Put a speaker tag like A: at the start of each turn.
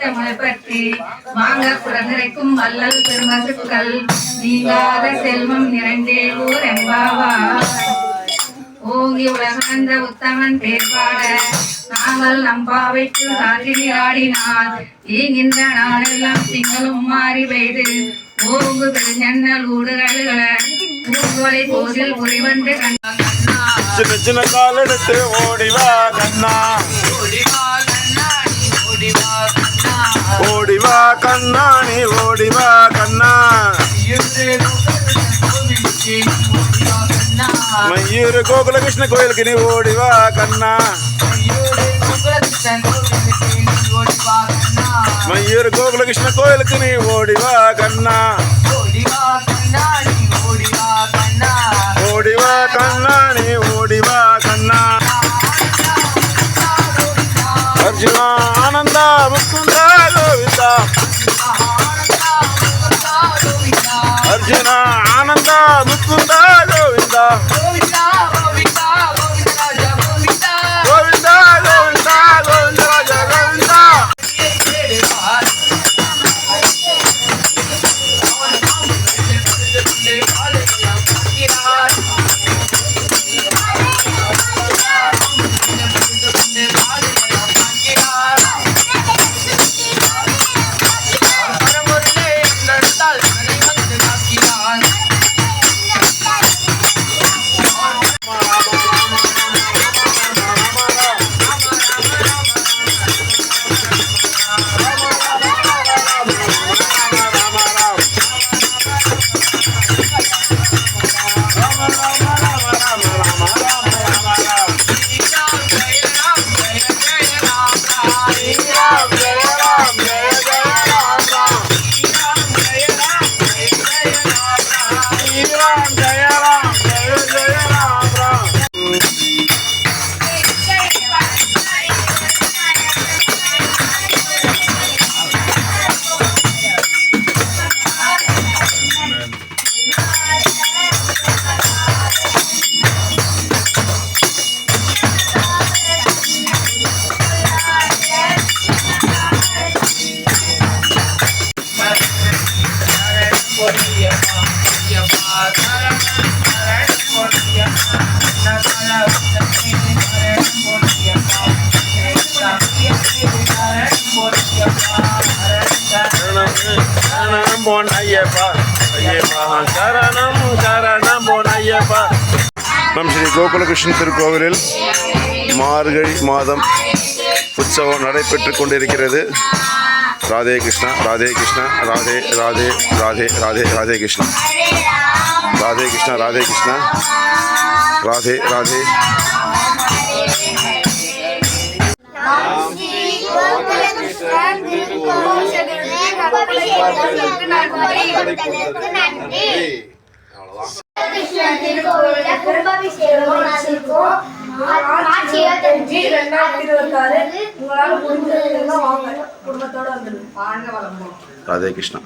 A: தமிழை பற்றி வாங்க குடநிறைக்கும் வள்ளல் பெருமசுக்கள் நீங்காத செல்வம் நிறைந்தே ஊர் எம்பாவா ஓங்கி உலகந்த உத்தமன் பேர்பாட நாங்கள் நம்பாவைக்கு காற்றி நீராடினால் ஈங்கின்ற நாளெல்லாம் திங்களும் மாறி பெய்து ஓங்கு பெருஞ்சன்னல் ஊடுகளை ஊர்வலை போதில் உரிவந்து கண்ணா
B: சின்ன சின்ன கால் எடுத்து ஓடிவா கண்ணா ஓடிவா கண்ணா நீ ஓடிவா கண்ணா மயூர் கோகுல கிருஷ்ண கோயிலுக்கு நீ ஓடிவா கண்ணா மயூர் கோகுல கிருஷ்ண கோயிலுக்கு நீ ஓடிவா கண்ணா ஓடிவா கண்ணா நீ ஓடிவா கண்ணா அர்ஜுனா ஆனந்தா முக்குந்தா கோவிந்தா அர்ஜுனா ஆனந்தா முக்குந்தா கோவிந்தா கோவிந்தா கோவிந்தா கோவிந்தா ராஜா கோவிந்தா நம் ஸ்ரீ கோகுலகிருஷ்ணன் திருக்கோவிலில் மார்கழி மாதம் உற்சவம் நடைபெற்றுக் கொண்டிருக்கிறது. ராதே கிருஷ்ணா ராதே கிருஷ்ணா ராதே ராதே ராதே ராதே ராதே கிருஷ்ணா ராதே கிருஷ்ணா ராதே கிருஷ்ணா ராதே ராதே. ராதே கிருஷ்ணா.